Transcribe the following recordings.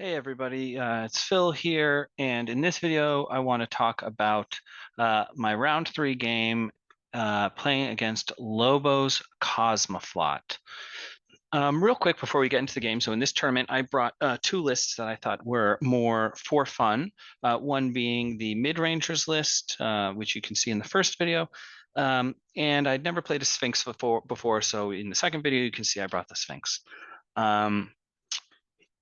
Hey everybody, it's Phil here, and in this video I want to talk about my round 3 game playing against Lobo's Kosmoflot. Real quick before we get into the game, so in this tournament I brought two lists that I thought were more for fun, one being the mid-rangers list, which you can see in the first video, and I'd never played a Sphinx before, so in the second video you can see I brought the Sphinx. Um,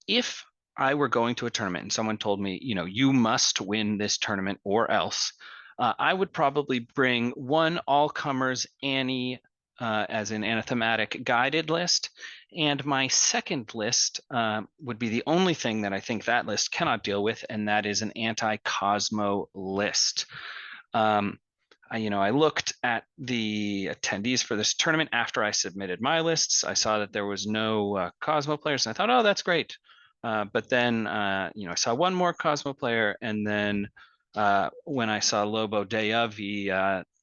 if I were going to a tournament and someone told me, you must win this tournament or else, I would probably bring one all-comers Annie, as an anathematic guided list, and my second list would be the only thing that I think that list cannot deal with, and that is an anti-Cosmo list. I looked at the attendees for this tournament after I submitted my lists. I saw that there was no Cosmo players, and I thought, oh, that's great. But then, I saw one more Cosmo player, and then when I saw Lobo day of, he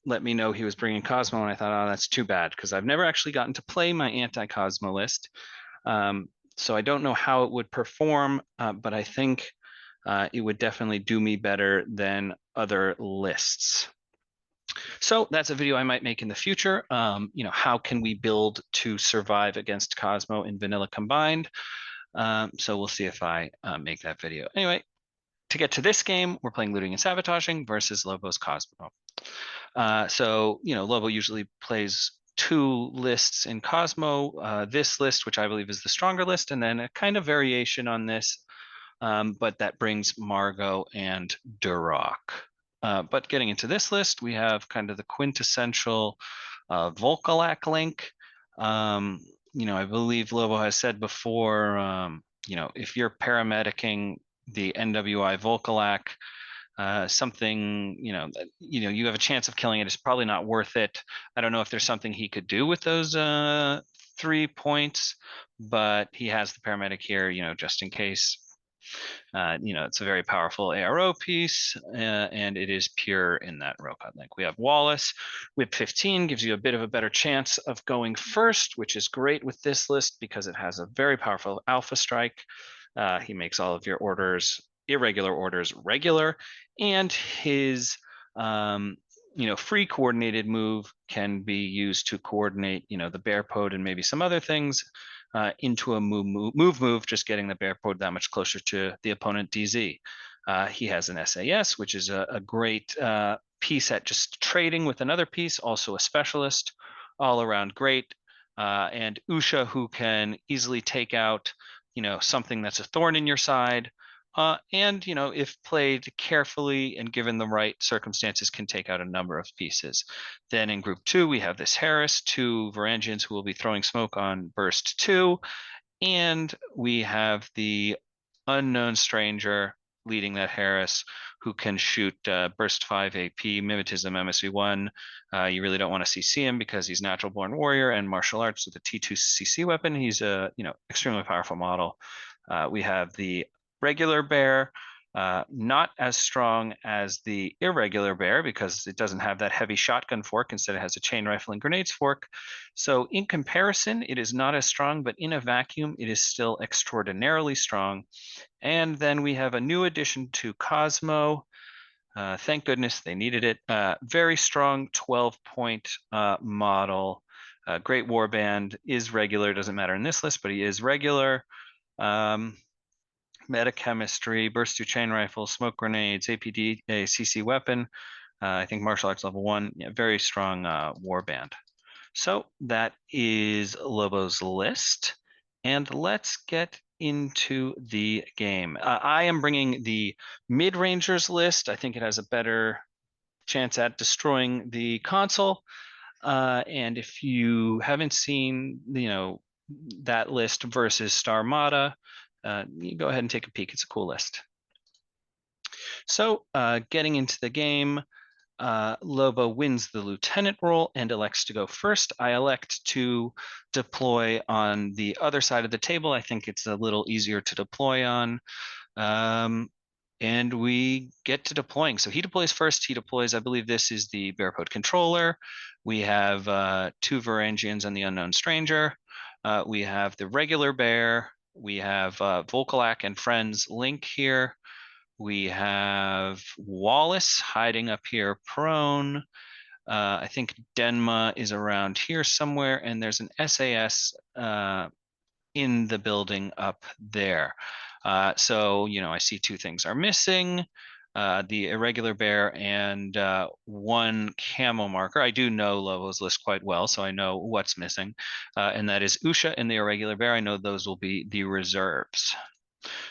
let me know he was bringing Cosmo, and I thought, oh, that's too bad, because I've never actually gotten to play my anti-Cosmo list. So I don't know how it would perform, but I think it would definitely do me better than other lists. So that's a video I might make in the future. How can we build to survive against Cosmo in vanilla combined? So we'll see if I make that video. Anyway, to get to this game, we're playing Looting and Sabotaging versus Lobo's Cosmo. Lobo usually plays two lists in Cosmo. This list, which I believe is the stronger list, and then a kind of variation on this, but that brings Margot and Duroc. But getting into this list, we have kind of the quintessential Volcalac link. I believe Lobo has said before, if you're paramedicing the NWI Volcalac, something, you have a chance of killing it. It's probably not worth it. I don't know if there's something he could do with those 3 points, but he has the paramedic here, just in case. It's a very powerful ARO piece, and it is pure in that row cut link. We have Wallace. Whip 15 gives you a bit of a better chance of going first, which is great with this list because it has a very powerful alpha strike. He makes all of your orders, irregular orders, regular, and his free coordinated move can be used to coordinate, the bear pod and maybe some other things into a move, just getting the bear pod that much closer to the opponent DZ. He has an SAS, which is a great piece at just trading with another piece, also a specialist, all around great. And Usha, who can easily take out, something that's a thorn in your side. And if played carefully and given the right circumstances, can take out a number of pieces. Then in group 2, we have this Harris, two Varangians who will be throwing smoke on burst 2. And we have the unknown stranger leading that Harris, who can shoot burst 5 AP, mimetism, MSV1. You really don't want to CC him because he's natural born warrior and martial arts with a T2 CC weapon. He's a extremely powerful model. We have the regular bear, not as strong as the irregular bear because it doesn't have that heavy shotgun fork. Instead, it has a chain rifle and grenades fork. So in comparison, it is not as strong, but in a vacuum, it is still extraordinarily strong. And then we have a new addition to Cosmo. Thank goodness they needed it. Very strong 12-point model. Great warband, is regular, doesn't matter in this list, but he is regular. Metachemistry, burst 2 chain rifle, smoke grenades, APD, a CC weapon. I think martial arts level 1. Yeah, very strong warband. So that is Lobo's list. And let's get into the game. I am bringing the mid-rangers list. I think it has a better chance at destroying the console. And if you haven't seen, that list versus Starmada, you go ahead and take a peek. It's a cool list. So getting into the game, Lobo wins the lieutenant role and elects to go first. I elect to deploy on the other side of the table. I think it's a little easier to deploy on. And we get to deploying. So he deploys first. He deploys, I believe this is the Bearpod controller. We have two Varangians and the unknown stranger. We have the regular bear, We have Volkolak and Friends Link here. We have Wallace hiding up here prone. I think Denma is around here somewhere, and there's an SAS in the building up there. So, I see two things are missing. The irregular bear and one camo marker. I do know Lobo's list quite well, so I know what's missing. And that is Usha and the irregular bear. I know those will be the reserves.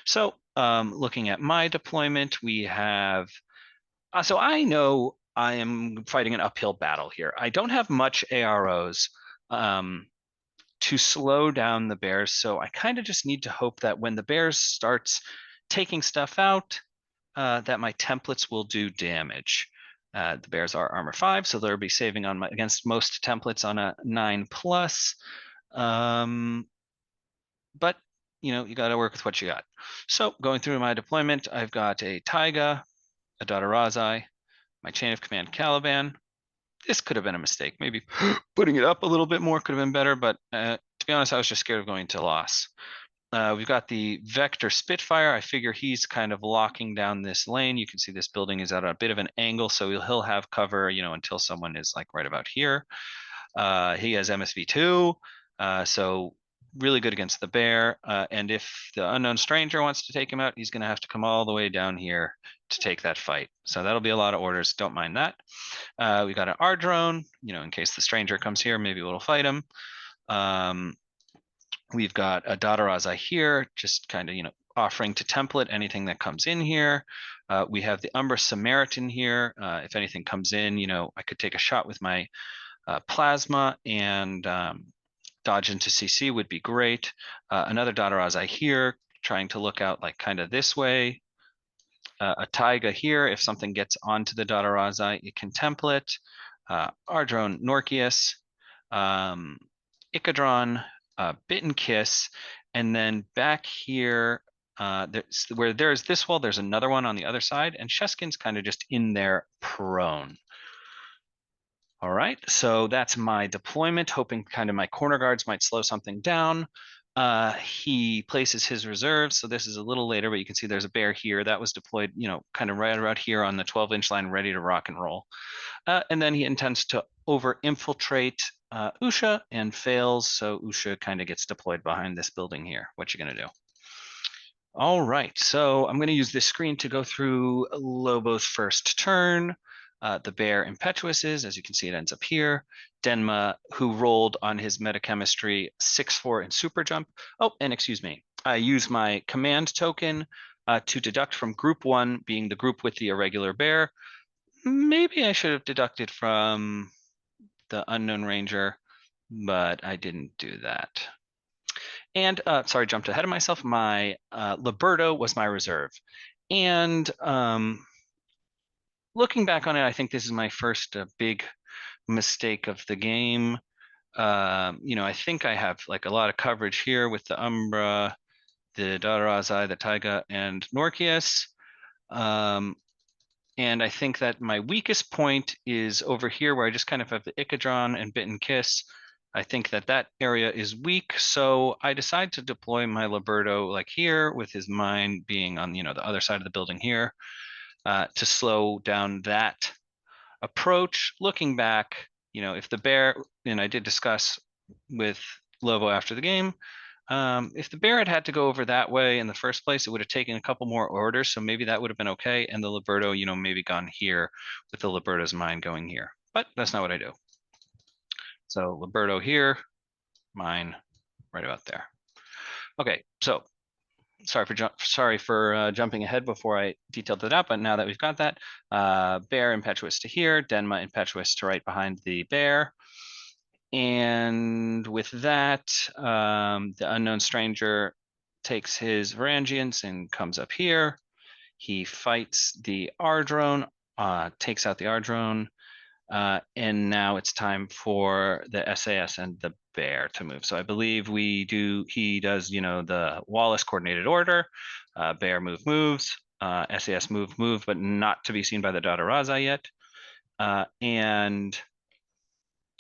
So looking at my deployment, we have, so I know I am fighting an uphill battle here. I don't have much AROs to slow down the bears, so I kind of just need to hope that when the bears starts taking stuff out, that my templates will do damage. The bears are armor 5, so they'll be saving on against most templates on a 9+. But you got to work with what you got. So going through my deployment, I've got a Taiga, a Dadarazai, my chain of command Caliban. This could have been a mistake. Maybe putting it up a little bit more could have been better, but to be honest, I was just scared of going to loss. We've got the Vector Spitfire. I figure he's kind of locking down this lane. You can see this building is at a bit of an angle, so he'll have cover, until someone is like right about here. He has MSV2, so really good against the bear. And if the unknown stranger wants to take him out, he's going to have to come all the way down here to take that fight. So that'll be a lot of orders. Don't mind that. We got an R drone, in case the stranger comes here, maybe we'll fight him. We've got a Dadarazai here, just kind of, offering to template anything that comes in here. We have the Umbra Samaritan here. If anything comes in, I could take a shot with my plasma and dodge into CC would be great. Another Dadarazai here, trying to look out like kind of this way. A Taiga here, if something gets onto the Dadarazai, it can template. Ardrone Norkius, Icadron, Bit and Kiss, and then back here, where there's this wall, there's another one on the other side, and Sheskin's kind of just in there prone. All right, so that's my deployment, hoping kind of my corner guards might slow something down. He places his reserves, so this is a little later, but you can see there's a bear here that was deployed, kind of right around here on the 12-inch line, ready to rock and roll. And then he intends to over-infiltrate Usha and fails, so Usha kind of gets deployed behind this building here. What you gonna do? All right, so I'm going to use this screen to go through Lobo's first turn. The bear Impetuous is, as you can see, it ends up here. Denma, who rolled on his metachemistry 6-4 in super jump. Oh, and excuse me, I use my command token to deduct from group 1, being the group with the irregular bear. Maybe I should have deducted from the unknown ranger, but I didn't do that. And sorry, jumped ahead of myself. My Liberto was my reserve. And looking back on it, I think this is my first big mistake of the game. I think I have like a lot of coverage here with the Umbra, the Dadarazai, the Taiga, and Norkius. And I think that my weakest point is over here where I just kind of have the Icadron and Bit and Kiss. I think that area is weak, so I decide to deploy my Liberto like here with his mine being on, the other side of the building here to slow down that approach. Looking back, if the bear, and I did discuss with Lobo after the game, if the bear had to go over that way in the first place, it would have taken a couple more orders, so maybe that would have been okay, and the Liberto, maybe gone here with the Liberto's mine going here. But that's not what I do. So Liberto here, mine right about there. Okay, so sorry for jumping ahead before I detailed that out, but now that we've got that, bear Impetuous to here, Denma Impetuous to right behind the bear. And with that, the unknown stranger takes his Varangians and comes up here. He fights the R drone, takes out the R drone, and now it's time for the SAS and the bear to move. So I believe he does, the Wallace coordinated order, bear moves, SAS move, but not to be seen by the Dadarazai yet. And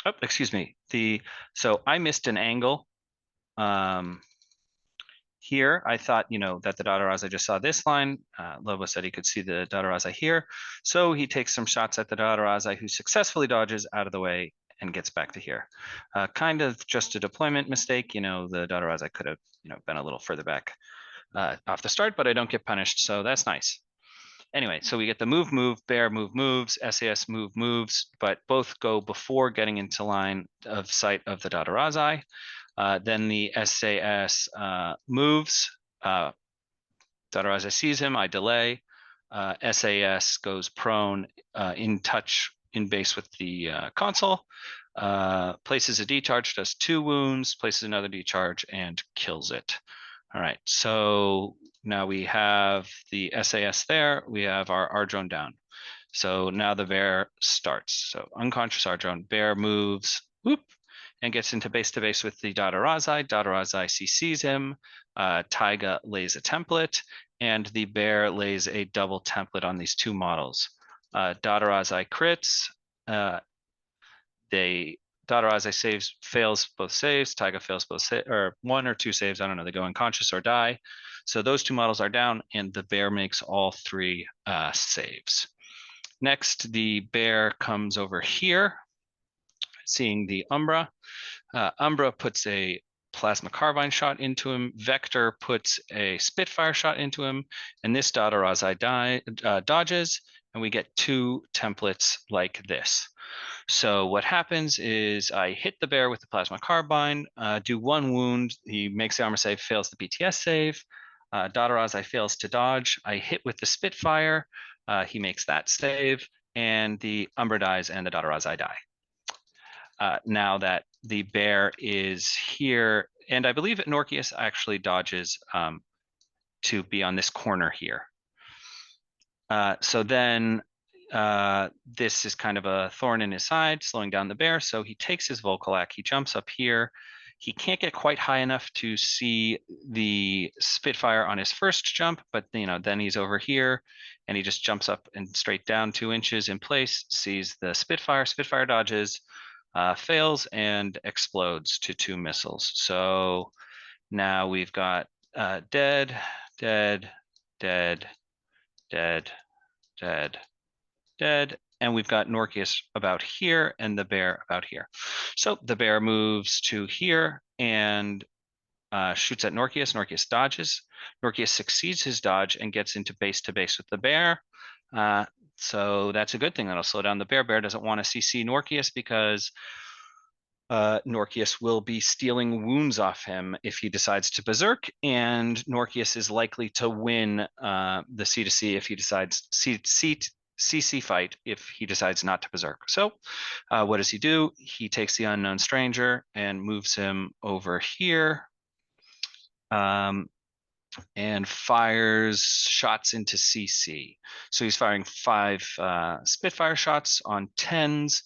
oh, excuse me. So I missed an angle. here. I thought, that the Dadarazai just saw this line. Lobo said he could see the Dadarazai here. So he takes some shots at the Dadarazai, who successfully dodges out of the way and gets back to here. Kind of just a deployment mistake. The Dadarazai could have, been a little further back off the start, but I don't get punished, so that's nice. Anyway, so we get the move, bear, moves, SAS, moves, but both go before getting into line of sight of the Dadarazai. Then the SAS moves. Dadarazai sees him, I delay. SAS goes prone in base with the console. Places a decharge, does 2 wounds, places another decharge, and kills it. All right, so now we have the SAS there. We have our R drone down. So now the bear starts. So unconscious R drone, bear moves, whoop, and gets into base to base with the Dadarazai. Dadarazai CCs him. Taiga lays a template, and the bear lays a double template on these 2 models. Dadarazai crits. Dadarazai fails both saves. Taiga fails both or 1 or 2 saves. I don't know. They go unconscious or die. So those 2 models are down, and the bear makes all 3 saves. Next, the bear comes over here, seeing the Umbra. Umbra puts a plasma carbine shot into him. Vector puts a Spitfire shot into him, and this Dadarazai dodges, and we get 2 templates like this. So what happens is I hit the bear with the plasma carbine, do 1 wound. He makes the armor save, fails the BTS save. Dadarazai fails to dodge. I hit with the Spitfire. He makes that save, and the Umbra dies, and the Dadarazai die. Now that the bear is here, and I believe Norkius actually dodges to be on this corner here. So then this is kind of a thorn in his side, slowing down the bear. So he takes his Volkolak, he jumps up here. He can't get quite high enough to see the Spitfire on his first jump, but then he's over here and he just jumps up and straight down 2 inches in place, sees the Spitfire. Spitfire dodges, fails, and explodes to 2 missiles. So now we've got dead, dead, dead, dead, dead, dead, and we've got Norkius about here and the bear about here. So the bear moves to here and shoots at Norkius. Norkius dodges. Norkius succeeds his dodge and gets into base to base with the bear. So that's a good thing. That'll slow down the bear. Bear doesn't want to CC Norkius because Norkius will be stealing wounds off him if he decides to berserk, and Norkius is likely to win the C2C if he decides CC fight if he decides not to berserk. So what does he do? He takes the unknown stranger and moves him over here. And fires shots into CC. So he's firing 5 Spitfire shots on 10s.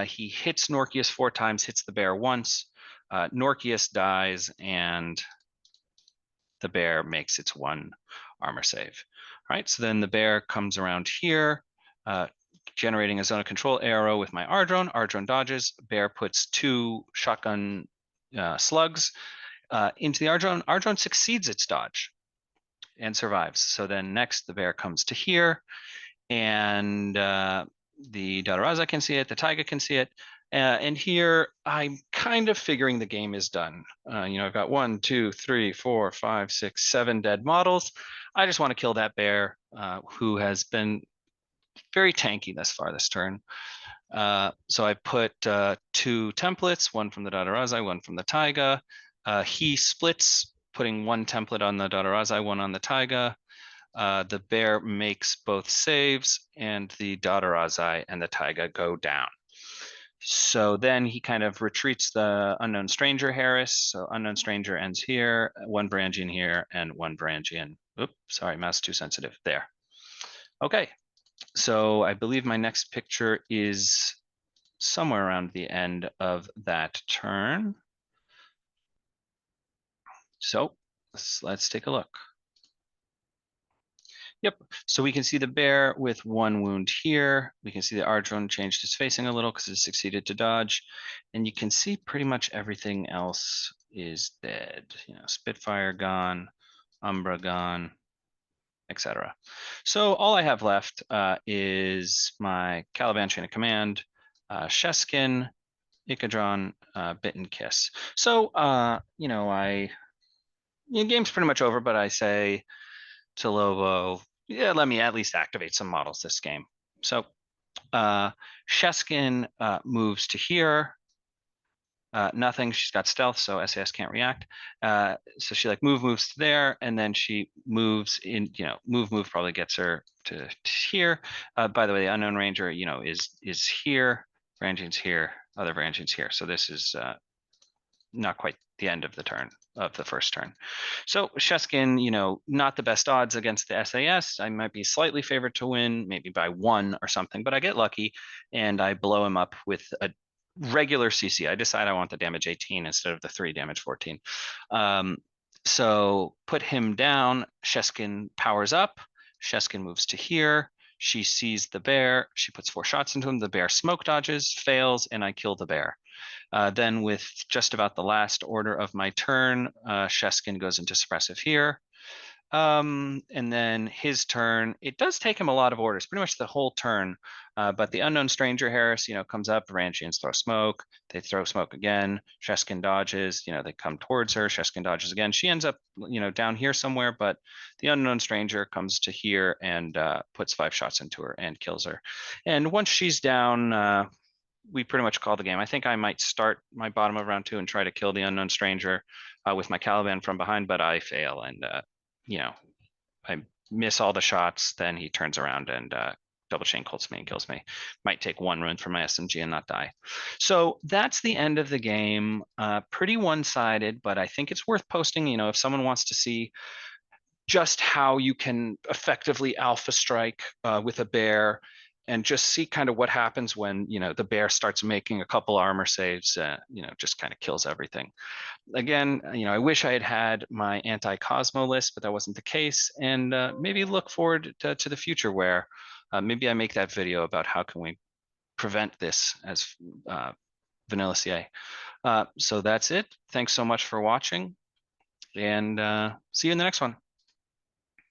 He hits Norkius 4 times, hits the bear once. Norkius dies, and the bear makes its 1 armor save. All right, so then the bear comes around here, generating a zone of control arrow with my R drone. R drone dodges. Bear puts 2 shotgun slugs into the R drone. R drone succeeds its dodge and survives. So then next the bear comes to here, and the Dadarazai can see it, the Taiga can see it, and here I'm kind of figuring the game is done. I've got 1, 2, 3, 4, 5, 6, 7 dead models. I just want to kill that bear who has been very tanky thus far this turn. So I put 2 templates, 1 from the Dadarazai, 1 from the Taiga. He splits, putting 1 template on the Dadarazai, 1 on the Taiga. The bear makes both saves, and the Dadarazai and the Taiga go down. So then he kind of retreats the Unknown Stranger Harris. So Unknown Stranger ends here, 1 Brangian here, and 1 Brangian. Oops, sorry, mouse too sensitive. There. Okay, so I believe my next picture is somewhere around the end of that turn. So let's take a look. Yep, so we can see the bear with 1 wound here. We can see the R drone changed its facing a little because it succeeded to dodge. And you can see pretty much everything else is dead. Spitfire gone, Umbra gone, etc. So all I have left is my Caliban Chain of Command, Sheskin, Ikadron, Bit and Kiss. So game's pretty much over, but I say to Lobo, yeah, let me at least activate some models this game. So Sheskin moves to here. Nothing. She's got stealth, so SAS can't react. So she moves to there, and then she moves in. Move probably gets her to here. By the way, the unknown ranger, is here. Varangian's here. Other Varangian's here. So this is not quite the end of the first turn. So Sheskin, not the best odds against the SAS. I might be slightly favored to win, maybe by 1 or something, but I get lucky and I blow him up with a regular CC. I decide I want the damage 18 instead of the 3 damage 14. So put him down. Sheskin powers up. Sheskin moves to here. She sees the bear. She puts 4 shots into him. The bear smoke dodges, fails, and I kill the bear. Then with just about the last order of my turn, Sheskin goes into suppressive here. And then his turn, it does take him a lot of orders, pretty much the whole turn. But the unknown stranger Harris, comes up, the Varangians throw smoke, they throw smoke again, Sheskin dodges, they come towards her, Sheskin dodges again. She ends up, down here somewhere, but the unknown stranger comes to here and puts 5 shots into her and kills her. And once she's down, we pretty much call the game. I think I might start my bottom of round 2 and try to kill the unknown stranger with my Caliban from behind, but I fail and I miss all the shots. Then he turns around and double chain colts me and kills me. Might take 1 rune from my SMG and not die. So that's the end of the game. Pretty one-sided, but I think it's worth posting. If someone wants to see just how you can effectively alpha strike with a bear and just see kind of what happens when the bear starts making a couple armor saves, just kind of kills everything. Again, I wish I had my anti-Cosmo list, but that wasn't the case. And maybe look forward to the future where maybe I make that video about how can we prevent this as vanilla CA. So that's it. Thanks so much for watching, and see you in the next one.